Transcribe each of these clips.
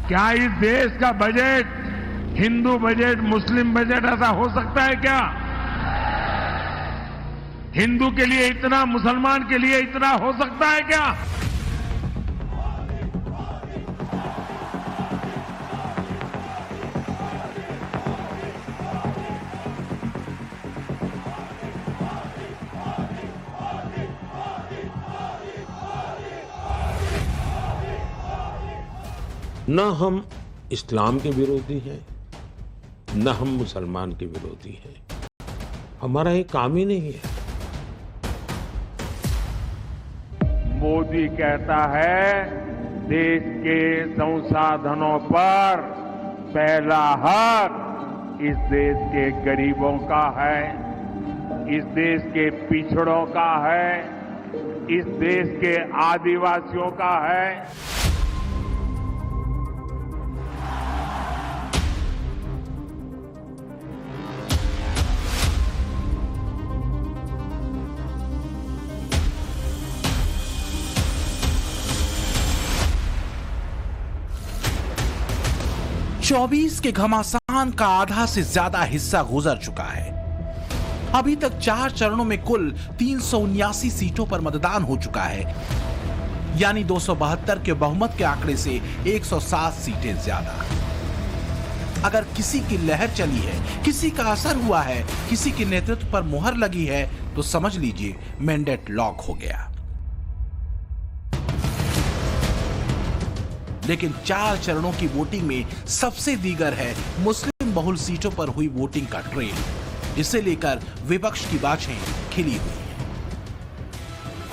क्या इस देश का बजट हिंदू बजट, मुस्लिम बजट ऐसा हो सकता है क्या? हिंदू के लिए इतना, मुसलमान के लिए इतना हो सकता है क्या? न हम इस्लाम के विरोधी हैं, न हम मुसलमान के विरोधी हैं। हमारा ये काम ही नहीं है। मोदी कहता है देश के संसाधनों पर पहला हक इस देश के गरीबों का है, इस देश के पिछड़ों का है, इस देश के आदिवासियों का है। चौबीस के घमासान का आधा से ज्यादा हिस्सा गुजर चुका है। अभी तक 4 चरणों में कुल 379 सीटों पर मतदान हो चुका है, यानी 272 के बहुमत के आंकड़े से 107 सीटें ज्यादा। अगर किसी की लहर चली है, किसी का असर हुआ है, किसी के नेतृत्व पर मुहर लगी है, तो समझ लीजिए मैंडेट लॉक हो गया। लेकिन 4 चरणों की वोटिंग में सबसे दीगर है मुस्लिम बहुल सीटों पर हुई वोटिंग का ट्रेंड। इसे लेकर विपक्ष की बातें खिली हुई हैं।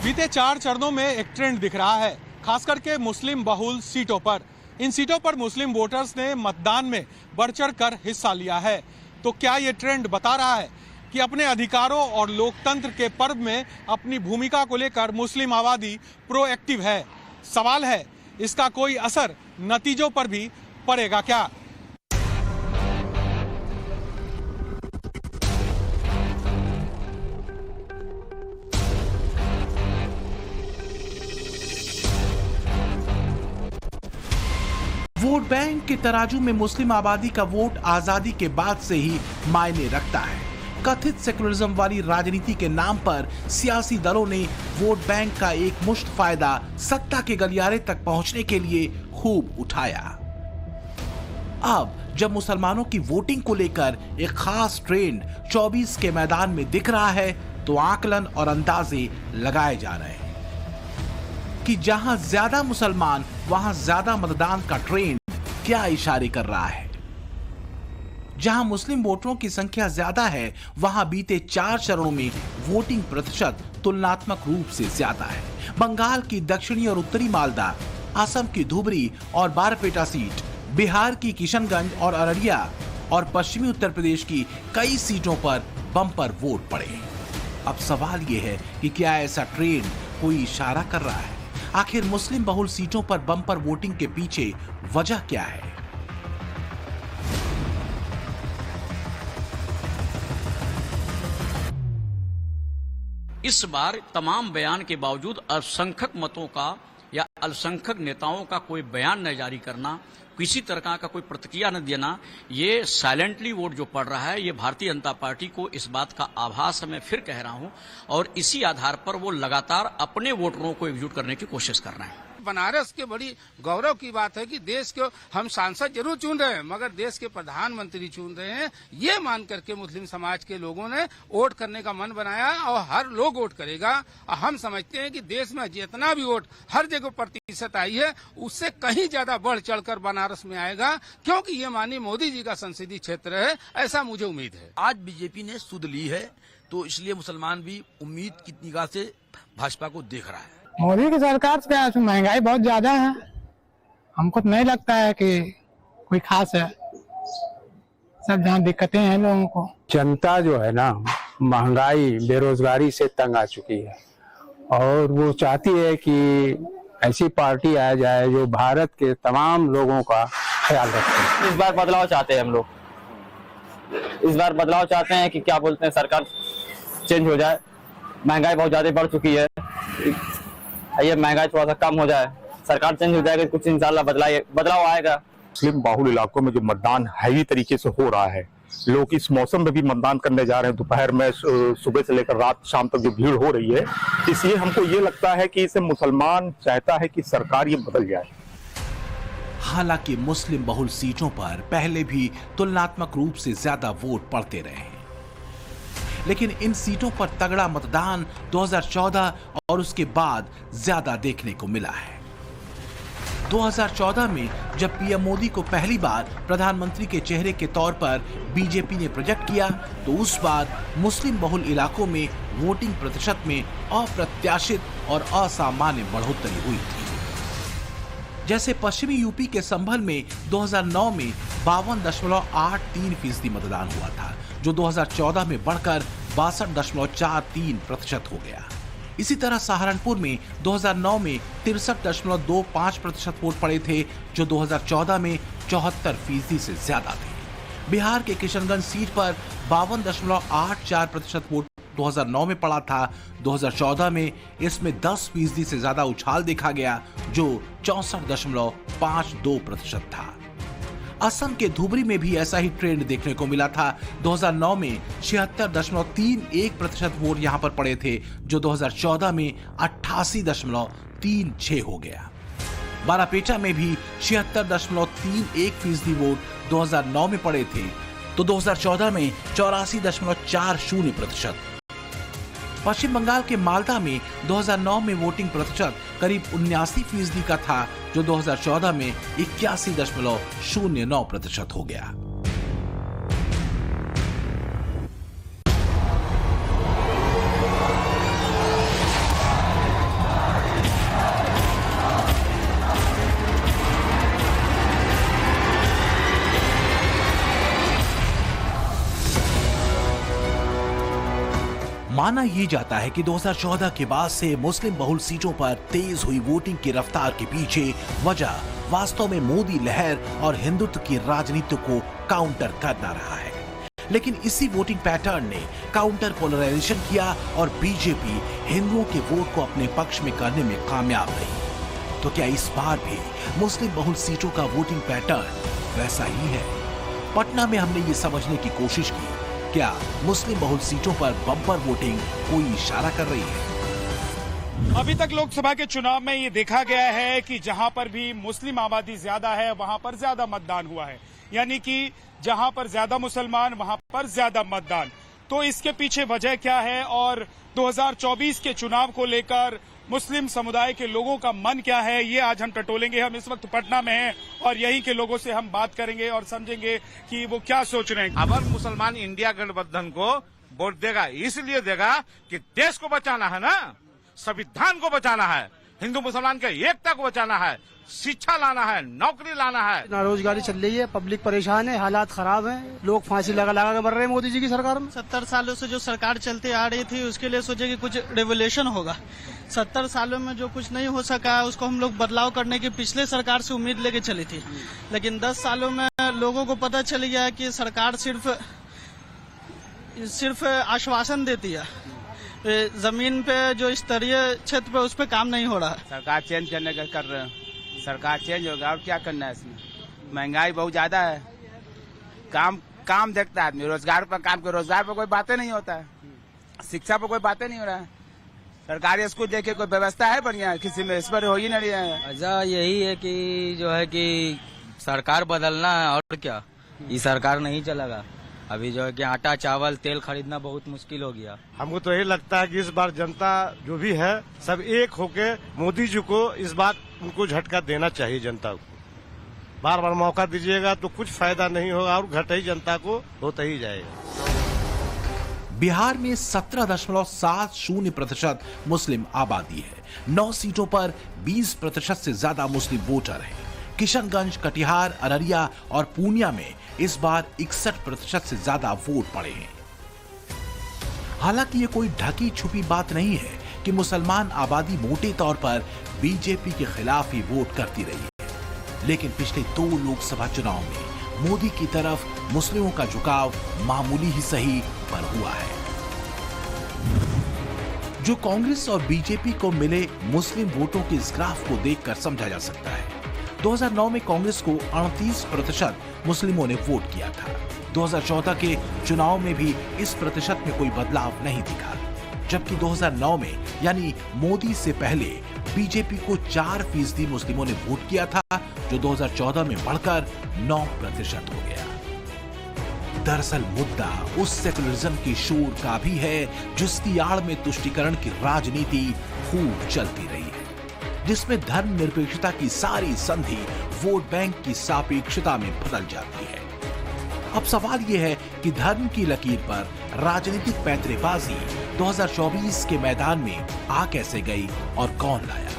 बीते 4 चरणों में एक ट्रेंड दिख रहा है, खास करके मुस्लिम बहुल सीटों पर। इन सीटों पर मुस्लिम वोटर्स ने मतदान में बढ़ चढ़ कर हिस्सा लिया है। तो क्या ये ट्रेंड बता रहा है कि अपने अधिकारों और लोकतंत्र के पर्व में अपनी भूमिका को लेकर मुस्लिम आबादी प्रोएक्टिव है? सवाल है, इसका कोई असर नतीजों पर भी पड़ेगा क्या? वोट बैंक के तराजू में मुस्लिम आबादी का वोट आजादी के बाद से ही मायने रखता है। कथित सेकुलरिज्म वाली राजनीति के नाम पर सियासी दलों ने वोट बैंक का एक मुश्त फायदा सत्ता के गलियारे तक पहुंचने के लिए खूब उठाया। अब जब मुसलमानों की वोटिंग को लेकर एक खास ट्रेंड 24 के मैदान में दिख रहा है, तो आकलन और अंदाजे लगाए जा रहे हैं कि जहां ज्यादा मुसलमान वहां ज्यादा मतदान का ट्रेंड क्या इशारे कर रहा है। जहां मुस्लिम वोटरों की संख्या ज्यादा है, वहां बीते 4 चरणों में वोटिंग प्रतिशत तुलनात्मक रूप से ज्यादा है। बंगाल की दक्षिणी और उत्तरी मालदा, असम की धुबरी और बारपेटा सीट, बिहार की किशनगंज और अररिया और पश्चिमी उत्तर प्रदेश की कई सीटों पर बम्पर वोट पड़े। अब सवाल यह है कि क्या ऐसा ट्रेंड कोई इशारा कर रहा है? आखिर मुस्लिम बहुल सीटों पर बम्पर वोटिंग के पीछे वजह क्या है? इस बार तमाम बयान के बावजूद अल्पसंख्यक मतों का या अल्पसंख्यक नेताओं का कोई बयान न जारी करना, किसी तरह का कोई प्रतिक्रिया न देना, ये साइलेंटली वोट जो पड़ रहा है, ये भारतीय जनता पार्टी को इस बात का आभास है, मैं फिर कह रहा हूं, और इसी आधार पर वो लगातार अपने वोटरों को एकजुट करने की कोशिश कर रहे हैं। बनारस के बड़ी गौरव की बात है कि देश को हम सांसद जरूर चुन रहे हैं, मगर देश के प्रधानमंत्री चुन रहे हैं। ये मान करके मुस्लिम समाज के लोगों ने वोट करने का मन बनाया और हर लोग वोट करेगा। और हम समझते हैं कि देश में जितना भी वोट हर जगह प्रतिशत आई है, उससे कहीं ज्यादा बढ़ चढ़कर बनारस में आएगा, क्योंकि ये माननीय मोदी जी का संसदीय क्षेत्र है, ऐसा मुझे उम्मीद है। आज बीजेपी ने सुध ली है, तो इसलिए मुसलमान भी उम्मीद की निगाह से भाजपा को देख रहा है। मोदी की सरकार से महंगाई बहुत ज्यादा है, हमको तो नहीं लगता है कि कोई खास है। सब जहाँ दिक्कतें हैं लोगों को। जनता जो है ना, महंगाई बेरोजगारी से तंग आ चुकी है और वो चाहती है कि ऐसी पार्टी आ जाए जो भारत के तमाम लोगों का ख्याल रखे। इस बार बदलाव चाहते हैं हम लोग, इस बार बदलाव चाहते हैं कि क्या बोलते हैं, सरकार चेंज हो जाए। महंगाई बहुत ज्यादा बढ़ चुकी है, ये महंगाई थोड़ा सा कम हो जाए, सरकार चेंज हो जाएगी, कुछ इंशाल्लाह बदलाव आएगा। मुस्लिम बाहुल इलाकों में जो मतदान हैवी तरीके से हो रहा है, लोग इस मौसम में भी मतदान करने जा रहे हैं, दोपहर में सुबह से लेकर रात शाम तक जो भीड़ हो रही है, इसलिए हमको ये लगता है कि इसे मुसलमान चाहता है कि सरकार ये बदल जाए। हालांकि मुस्लिम बहुल सीटों पर पहले भी तुलनात्मक रूप से ज्यादा वोट पड़ते रहे हैं, लेकिन इन सीटों पर तगड़ा मतदान 2014 और उसके बाद ज्यादा देखने को मिला है। 2014 में जब पीएम मोदी को पहली बार प्रधानमंत्री के चेहरे के तौर पर बीजेपी ने प्रोजेक्ट किया, तो उस बार मुस्लिम बहुल इलाकों में वोटिंग प्रतिशत में अप्रत्याशित और असामान्य बढ़ोतरी हुई थी। जैसे पश्चिमी यूपी के संभल में 2009 में 52.83% मतदान हुआ था, जो 2014 में बढ़कर 62.43% हो गया। इसी तरह सहारनपुर में 2009 में 63.25% वोट पड़े थे, जो 2014 में 74% से ज्यादा थे। बिहार के किशनगंज सीट पर 52.84% वोट 2009 में पड़ा था। 2014 में इसमें 10% से ज्यादा उछाल देखा गया, जो 64.52% था। असम के धुबरी में भी ऐसा ही ट्रेंड देखने को मिला था। 2009 में 76.31% वोट यहां पर पड़े थे, जो 2014 में 88.36 हो गया। बारापेटा में भी 76.31% वोट 2009 में पड़े थे, तो 2014 में 84.40%। पश्चिम बंगाल के मालदा में 2009 में वोटिंग प्रतिशत करीब 79% का था, जो 2014 में 81.09% हो गया। माना यह जाता है कि 2014 के बाद से मुस्लिम बहुल सीटों पर तेज हुई वोटिंग की रफ्तार के पीछे वजह वास्तव में मोदी लहर और हिंदुत्व की राजनीति को काउंटर करना रहा है। लेकिन इसी वोटिंग पैटर्न ने काउंटर पोलराइजेशन किया और बीजेपी हिंदुओं के वोट को अपने पक्ष में करने में कामयाब रही। तो क्या इस बार भी मुस्लिम बहुल सीटों का वोटिंग पैटर्न वैसा ही है? पटना में हमने ये समझने की कोशिश की, क्या मुस्लिम बहुल सीटों पर बम्पर वोटिंग कोई इशारा कर रही है? अभी तक लोकसभा के चुनाव में ये देखा गया है कि जहां पर भी मुस्लिम आबादी ज्यादा है, वहां पर ज्यादा मतदान हुआ है, यानी कि जहां पर ज्यादा मुसलमान वहां पर ज्यादा मतदान। तो इसके पीछे वजह क्या है और 2024 के चुनाव को लेकर मुस्लिम समुदाय के लोगों का मन क्या है, ये आज हम टटोलेंगे। हम इस वक्त पटना में हैं और यहीं के लोगों से हम बात करेंगे और समझेंगे कि वो क्या सोच रहे हैं। अगर मुसलमान इंडिया गठबंधन को वोट देगा, इसलिए देगा कि देश को बचाना है ना, संविधान को बचाना है, हिंदू मुसलमान के एकता को बचाना है, शिक्षा लाना है, नौकरी लाना है। नारोजगारी चल रही है, पब्लिक परेशान है, हालात खराब हैं, लोग फांसी लगा लगा के मर रहे हैं मोदी जी की सरकार में। 70 सालों से जो सरकार चलते आ रही थी, उसके लिए सोचे कि कुछ रेवोल्यूशन होगा। 70 सालों में जो कुछ नहीं हो सका, उसको हम लोग बदलाव करने की पिछले सरकार से उम्मीद लेके चली थी। लेकिन 10 सालों में लोगों को पता चल गया कि सरकार सिर्फ आश्वासन देती है, जमीन पे जो स्तरीय क्षेत्र पे उस पे काम नहीं हो रहा है। सरकार चेंज करने का कर रहे हैं, सरकार चेंज होगा और क्या करना है इसमें। महंगाई बहुत ज्यादा है, काम देखता है आदमी, रोजगार पर काम कर, रोजगार पर कोई बातें नहीं होता है, शिक्षा पर कोई बातें नहीं हो रहा है। सरकारी स्कूल देखे कोई व्यवस्था है बढ़िया, किसी में इस पर हो ही नहीं है। वजह यही है कि जो है कि सरकार बदलना है और क्या, ये सरकार नहीं चलेगा। अभी जो है कि आटा चावल तेल खरीदना बहुत मुश्किल हो गया। हमको तो यही लगता है कि इस बार जनता जो भी है सब एक होके मोदी जी को इस बार उनको झटका देना चाहिए। जनता को बार बार मौका दीजिएगा तो कुछ फायदा नहीं होगा और घट ही जनता को होता ही जाएगा। बिहार में 17.70% मुस्लिम आबादी है। 9 सीटों पर 20% से ज्यादा मुस्लिम वोटर हैं। किशनगंज, कटिहार, अररिया और पूर्णिया में इस बार 61% से ज्यादा वोट पड़े हैं। हालांकि ये कोई ढकी छुपी बात नहीं है कि मुसलमान आबादी मोटे तौर पर बीजेपी के खिलाफ ही वोट करती रही है, लेकिन पिछले 2 लोकसभा चुनाव में मोदी की तरफ मुस्लिमों का झुकाव मामूली ही सही पर हुआ है। जो कांग्रेस और बीजेपी को मिले मुस्लिम वोटों के इस ग्राफ को देखकर समझा जा सकता है। 2009 में कांग्रेस को 38% मुस्लिमों ने वोट किया था। 2014 के चुनाव में भी इस प्रतिशत में कोई बदलाव नहीं दिखा, जबकि 2009 में यानी मोदी से पहले बीजेपी को 4% मुस्लिमों ने वोट किया था, जो 2014 में बढ़कर 9% हो गया। दरअसल मुद्दा उस सेकुलरिज्म के शोर का भी है जिसकी आड़ में तुष्टीकरण की राजनीति खूब चलती रही है, जिसमें धर्मनिरपेक्षता की सारी संधि वोट बैंक की सापेक्षता में बदल जाती है। अब सवाल यह है कि धर्म की लकीर पर राजनीतिक पैंतरेबाजी 2024 के मैदान में आ कैसे गई और कौन लाया?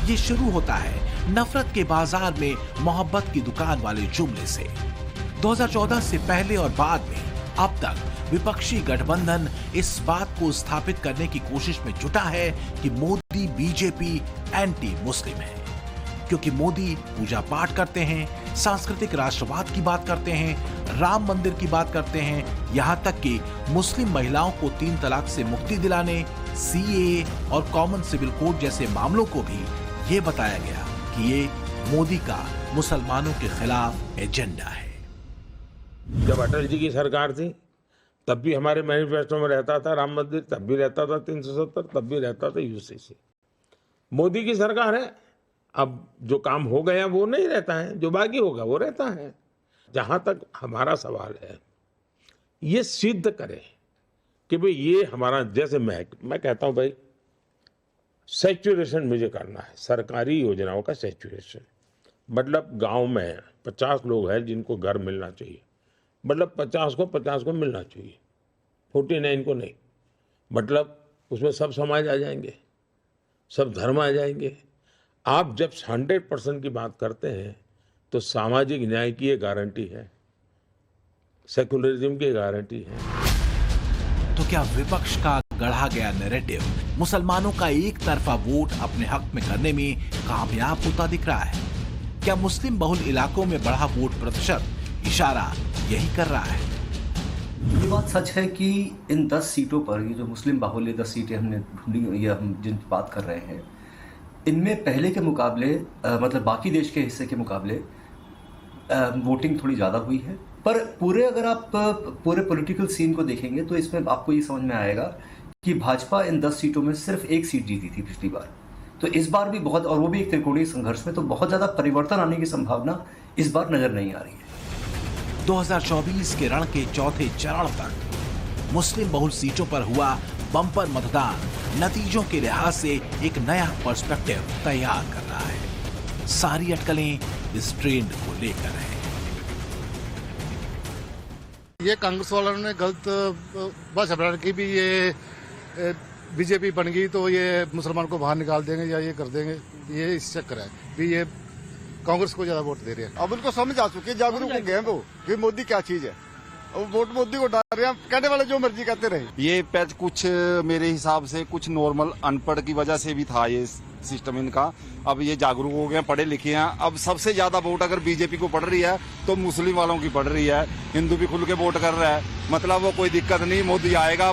ये शुरू होता है नफरत के बाजार में मोहब्बत की दुकान वाले जुमले से। 2014 से पहले और बाद में अब तक विपक्षी गठबंधन इस बात को स्थापित करने की कोशिश में जुटा है कि मोदी बीजेपी एंटी मुस्लिम है, क्योंकि मोदी पूजा पाठ करते हैं, सांस्कृतिक राष्ट्रवाद की बात करते हैं, राम मंदिर की बात करते हैं, यहां तक कि मुस्लिम महिलाओं को 3 तलाक से मुक्ति दिलाने, सीएए और कॉमन सिविल कोड जैसे मामलों को भी ये बताया गया कि ये मोदी का मुसलमानों के खिलाफ एजेंडा है। जब अटल जी की सरकार थी तब भी हमारे मैनिफेस्टो में रहता था राम मंदिर, तब भी रहता था 370, तब भी रहता था यूसीसी। मोदी की सरकार है, अब जो काम हो गया वो नहीं रहता है, जो बाकी होगा वो रहता है। जहां तक हमारा सवाल है, ये सिद्ध करें कि भाई ये हमारा, जैसे मैं कहता हूं भाई सैचुरेशन मुझे करना है, सरकारी योजनाओं का सैचुरेशन। मतलब गांव में 50 लोग हैं जिनको घर मिलना चाहिए, मतलब 50 को मिलना चाहिए, 49 को नहीं। मतलब उसमें सब समाज आ जाएंगे, सब धर्म आ जाएंगे। आप जब 100% की बात करते हैं तो सामाजिक न्याय की ये गारंटी है, सेकुलरिज्म की गारंटी है। तो क्या विपक्ष का गढ़ा गया नैरेटिव मुसलमानों का एक तरफा वोट अपने हक में करने में कामयाब होता दिख रहा है? क्या मुस्लिम बहुल इलाकों में बढ़ा वोट प्रतिशत इशारा यही कर रहा है? ये बात सच है कि इन 10 सीटों पर, ये जो मुस्लिम बाहुल्य 10 सीटें हमने ढूंढी, या हम जिन बात कर रहे हैं, इनमें पहले के मुकाबले मतलब बाकी देश के हिस्से के मुकाबले वोटिंग थोड़ी ज़्यादा हुई है। पर अगर आप पूरे पॉलिटिकल सीन को देखेंगे तो इसमें आपको ये समझ में आएगा कि भाजपा इन 10 सीटों में सिर्फ 1 सीट जीती थी पिछली बार। तो इस बार भी बहुत, और वो भी एक त्रिकोणीय संघर्ष में, तो बहुत ज़्यादा परिवर्तन आने की संभावना इस बार नजर नहीं आ रही है। 2024 के रण के चौथे चरण तक मुस्लिम बहुल सीटों पर हुआ बम्पर मतदान नतीजों के लिहाज से एक नया पर्सपेक्टिव तैयार कर रहा है। सारी अटकलें इस ट्रेंड को लेकर है। ये कांग्रेस वालों ने गलत भाषा बनाने की भी, ये बीजेपी बन गई तो ये मुसलमान को बाहर निकाल देंगे या ये कर देंगे, ये इस चक्कर है भी ये कांग्रेस को ज्यादा वोट दे रहे हैं। अब उनको समझ आ चुकी है, जागरूक हो गए वो कि मोदी क्या चीज है। वोट मोदी को डाल रहे हैं, कहने वाले जो मर्जी कहते रहे। ये पैच कुछ मेरे हिसाब से कुछ नॉर्मल अनपढ़ की वजह से भी था ये सिस्टम इनका। अब ये जागरूक हो गए, पढ़े लिखे हैं। अब सबसे ज्यादा वोट अगर बीजेपी को पड़ रही है तो मुस्लिम वालों की पड़ रही है। हिंदू भी खुल के वोट कर रहा है, मतलब वो कोई दिक्कत नहीं, मोदी आएगा।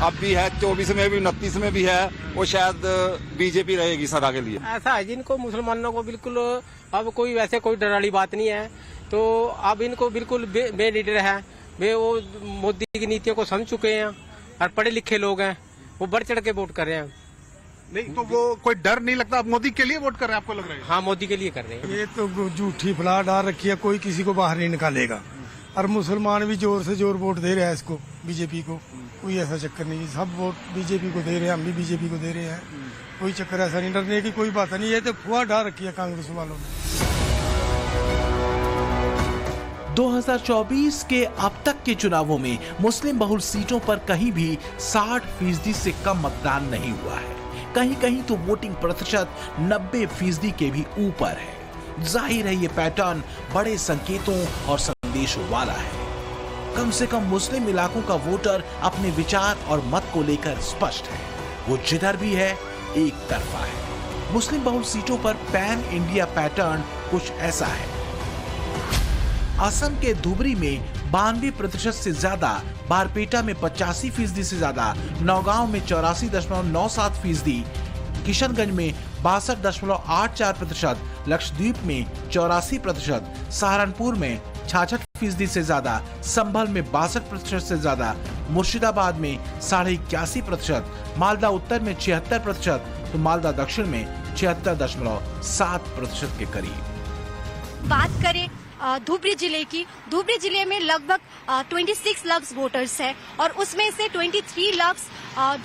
अब भी है, 24 में भी, 29 में भी है, वो शायद बीजेपी रहेगी सदा के लिए। ऐसा है जिनको मुसलमानों को बिल्कुल अब कोई वैसे कोई डर वाली बात नहीं है, तो अब इनको बिल्कुल बेनिडर है। वे वो मोदी की नीतियों को समझ चुके हैं और पढ़े लिखे लोग हैं, वो बढ़ चढ़ के वोट कर रहे हैं। नहीं तो वो कोई डर नहीं लगता, आप मोदी के लिए वोट कर रहे हैं, आपको लग रहा है? हाँ, मोदी के लिए कर रहे हैं। ये तो झूठी फला डाल रखी है, कोई किसी को बाहर नहीं निकालेगा। और मुसलमान भी जोर से जोर वोट दे रहे हैं इसको, बीजेपी को। कोई ऐसा चक्कर नहीं, सब वोट बीजेपी को दे रहे हैं, हम भी बीजेपी को दे रहे हैं। कोई चक्कर ऐसा नहीं, डरने की कोई बात नहीं है। तो फुआ डाल रखी है कांग्रेस वालों ने। 2024 के अब तक के चुनावों में मुस्लिम बहुल सीटों पर कहीं भी 60% से कम मतदान नहीं हुआ है। कहीं कहीं तो वोटिंग प्रतिशत 90% के भी ऊपर है। जाहिर है ये पैटर्न बड़े संकेतों और संदेशों वाला है। कम से कम मुस्लिम इलाकों का वोटर अपने विचार और मत को लेकर स्पष्ट है। वो जिधर भी है एक तरफा है। मुस्लिम बहुल सीटों पर पैन इंडिया पैटर्न कुछ ऐसा है। असम के धुबरी में 92% से ज्यादा, बारपेटा में 85% से ज्यादा, नौगांव में 84.97%, किशनगंज में 62.84%, लक्षद्वीप में 84%, सहारनपुर में 66% से ज्यादा, संभल में 62% से ज्यादा, मुर्शिदाबाद में 81.5%, मालदा उत्तर में 76%, तो मालदा दक्षिण में 76.7% के करीब। बात करें धुबरी जिले की, धुबरी जिले में लगभग 26 लाख वोटर्स है और उसमें से 23 लाख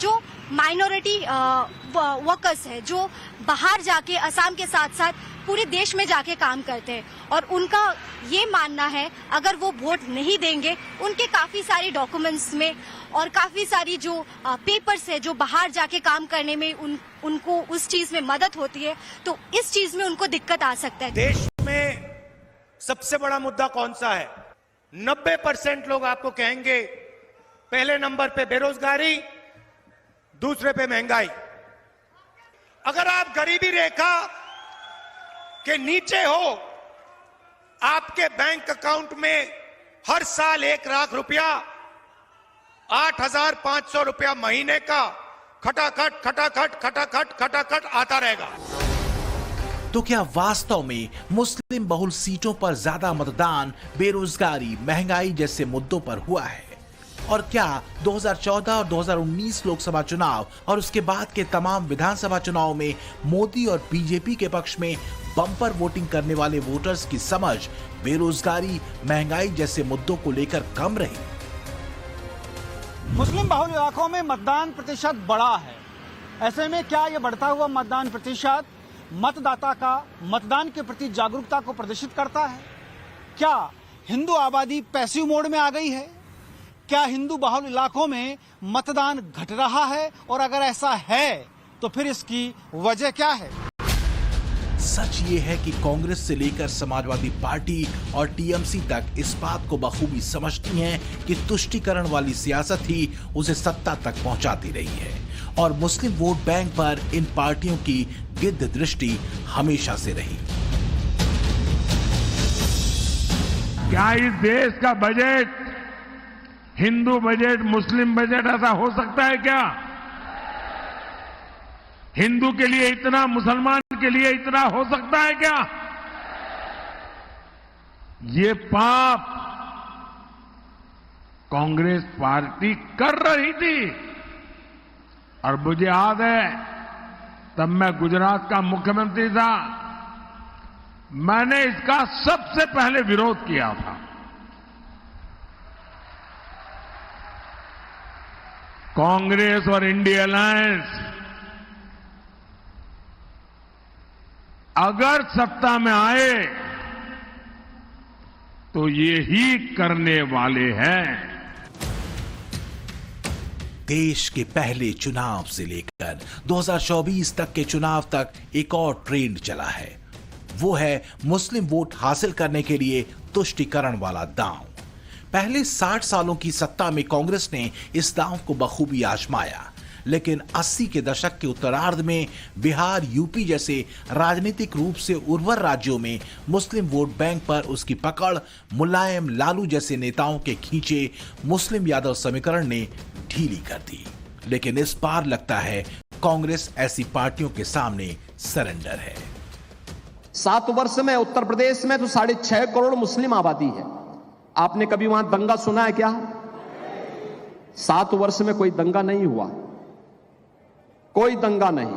जो माइनॉरिटी वर्कर्स है, जो बाहर जाके असम के साथ साथ पूरे देश में जाके काम करते हैं और उनका ये मानना है अगर वो वोट नहीं देंगे, उनके काफी सारे डॉक्यूमेंट्स में और काफी सारी जो पेपर्स है जो बाहर जाके काम करने में उनको उस चीज में मदद होती है, तो इस चीज में उनको दिक्कत आ सकता है। देश में सबसे बड़ा मुद्दा कौन सा है? 90% लोग आपको कहेंगे पहले नंबर पे बेरोजगारी, दूसरे पे महंगाई। अगर आप गरीबी रेखा के नीचे हो, आपके बैंक अकाउंट में हर साल 1 लाख रुपया, 8,500 रुपया महीने का खटाखट खटाखट खटाखट खटाखट आता रहेगा। तो क्या वास्तव में मुस्लिम बहुल सीटों पर ज्यादा मतदान बेरोजगारी, महंगाई जैसे मुद्दों पर हुआ है? और क्या 2014 और 2019 लोकसभा चुनाव और उसके बाद के तमाम विधानसभा चुनाव में मोदी और बीजेपी के पक्ष में बम्पर वोटिंग करने वाले वोटर्स की समझ बेरोजगारी, महंगाई जैसे मुद्दों को लेकर कम रही? मुस्लिम बहुल इलाकों में मतदान प्रतिशत बढ़ा है। ऐसे में क्या यह बढ़ता हुआ मतदान प्रतिशत मतदाता का मतदान के प्रति जागरूकता को प्रदर्शित करता है? क्या हिंदू आबादी पैसिव मोड में आ गई है? क्या हिंदू बहुल इलाकों में मतदान घट रहा है? और अगर ऐसा है तो फिर इसकी वजह क्या है? सच ये है कि कांग्रेस से लेकर समाजवादी पार्टी और टीएमसी तक इस बात को बखूबी समझती हैं कि तुष्टीकरण वाली सियासत ही उसे सत्ता तक पहुंचाती रही है और मुस्लिम वोट बैंक पर इन पार्टियों की गिद्ध दृष्टि हमेशा से रही। क्या इस देश का बजट हिंदू बजट, मुस्लिम बजट ऐसा हो सकता है क्या? हिंदू के लिए इतना, मुसलमान के लिए इतना हो सकता है क्या? ये पाप कांग्रेस पार्टी कर रही थी और मुझे याद है तब मैं गुजरात का मुख्यमंत्री था, मैंने इसका सबसे पहले विरोध किया था। कांग्रेस और इंडिया अलायंस अगर सत्ता में आए तो ये ही करने वाले हैं। देश के पहले चुनाव से लेकर 2024 तक के चुनाव तक एक और ट्रेंड चला है, वो है मुस्लिम वोट हासिल करने के लिए तुष्टीकरण वाला दांव। पहले 60 सालों की सत्ता में कांग्रेस ने इस दांव को बखूबी आजमाया, लेकिन 80 के दशक के उत्तरार्ध में बिहार, यूपी जैसे राजनीतिक रूप से उर्वर राज्यों में मुस्लिम वोट बैंक पर उसकी पकड़ मुलायम लालू जैसे नेताओं के खींचे मुस्लिम यादव समीकरण ने ढीली कर दी। लेकिन इस बार लगता है कांग्रेस ऐसी पार्टियों के सामने सरेंडर है। 7 वर्ष में उत्तर प्रदेश में तो 6.5 करोड़ मुस्लिम आबादी है। आपने कभी वहां दंगा सुना है क्या? 7 वर्ष में कोई दंगा नहीं हुआ, कोई दंगा नहीं,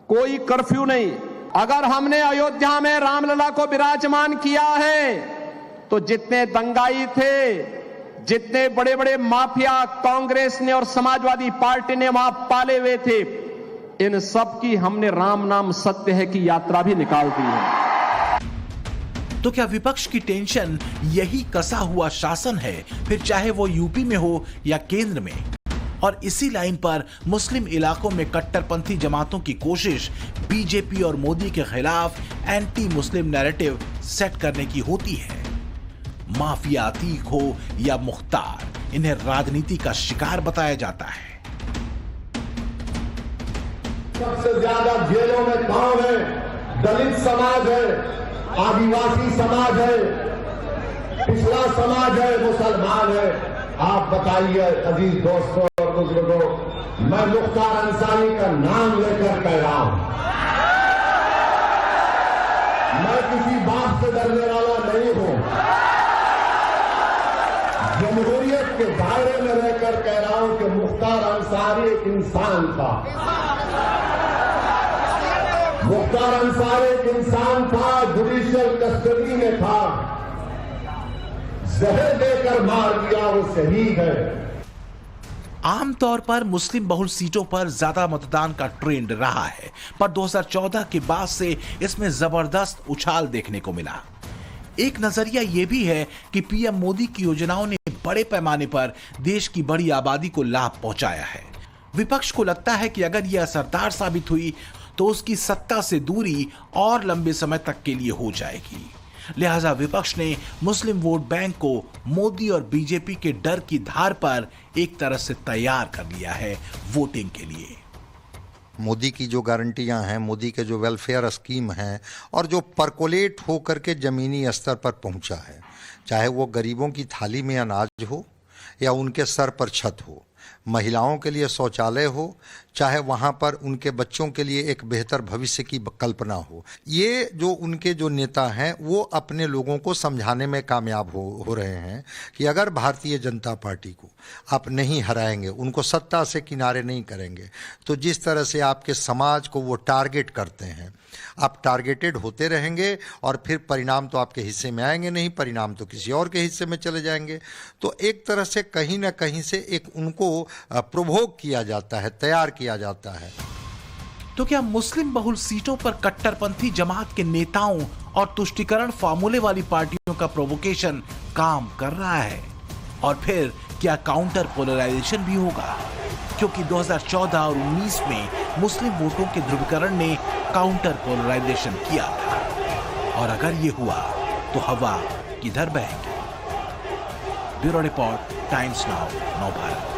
कोई कर्फ्यू नहीं। अगर हमने अयोध्या में रामलला को विराजमान किया है तो जितने दंगाई थे, जितने बड़े बड़े माफिया कांग्रेस ने और समाजवादी पार्टी ने वहां पाले हुए थे, इन सब की हमने राम नाम सत्य है की यात्रा भी निकाल दी है। तो क्या विपक्ष की टेंशन यही कसा हुआ शासन है, फिर चाहे वो यूपी में हो या केंद्र में? और इसी लाइन पर मुस्लिम इलाकों में कट्टरपंथी जमातों की कोशिश बीजेपी और मोदी के खिलाफ एंटी मुस्लिम नैरेटिव सेट करने की होती है। माफिया अतीक हो या मुख्तार, इन्हें राजनीति का शिकार बताया जाता है। सबसे ज्यादा जेलों में कौन है? दलित समाज है, आदिवासी समाज है, पिछड़ा समाज है, मुसलमान है। आप बताइए अजीज दोस्तों और बुजुर्गों, मैं मुख्तार अंसारी का नाम लेकर कह रहा हूं, किसी बात से डरने वाला नहीं हूं। जमहूरियत के दायरे में रहकर कह रहा हूं कि मुख्तार अंसारी एक इंसान था। मुख्तार अंसारी एक इंसान था, जुडिशियल कस्टडी में था, जहर देकर मार दिया, वो शहीद है। आमतौर पर मुस्लिम बहुल सीटों पर ज्यादा मतदान का ट्रेंड रहा है, पर 2014 के बाद से इसमें जबरदस्त उछाल देखने को मिला। एक नजरिया यह भी है कि पीएम मोदी की योजनाओं ने बड़े पैमाने पर देश की बड़ी आबादी को लाभ पहुंचाया है। विपक्ष को लगता है कि अगर यह असरदार साबित हुई तो उसकी सत्ता से दूरी और लंबे समय तक के लिए हो जाएगी। लिहाजा विपक्ष ने मुस्लिम वोट बैंक को मोदी और बीजेपी के डर की धार पर एक तरह से तैयार कर लिया है वोटिंग के लिए। मोदी की जो गारंटियां हैं, मोदी के जो वेलफेयर स्कीम हैं और जो परकोलेट होकर के जमीनी स्तर पर पहुंचा है, चाहे वो गरीबों की थाली में अनाज हो या उनके सर पर छत हो, महिलाओं के लिए शौचालय हो, चाहे वहाँ पर उनके बच्चों के लिए एक बेहतर भविष्य की कल्पना हो, ये जो उनके जो नेता हैं वो अपने लोगों को समझाने में कामयाब हो रहे हैं कि अगर भारतीय जनता पार्टी को आप नहीं हराएंगे, उनको सत्ता से किनारे नहीं करेंगे, तो जिस तरह से आपके समाज को वो टारगेट करते हैं, आप टारगेटेड होते रहेंगे और फिर परिणाम तो आपके हिस्से में आएंगे नहीं, परिणाम तो किसी और के हिस्से में चले जाएंगे। तो एक तरह से कहीं ना कहीं से एक उनको प्रोवोक किया जाता है, तैयार किया जाता है। तो क्या मुस्लिम बहुल सीटों पर कट्टरपंथी जमात के नेताओं और तुष्टीकरण फार्मूले वाली पार्टियों का प्रोवोकेशन काम कर रहा है? और फिर क्या काउंटर पोलराइजेशन भी होगा? क्योंकि 2014 और 19 में मुस्लिम वोटों के ध्रुवीकरण ने काउंटर पोलराइजेशन किया था, और अगर ये हुआ तो हवा किधर बहेगी? ब्यूरो रिपोर्ट, टाइम्स नाउ, नव भारत।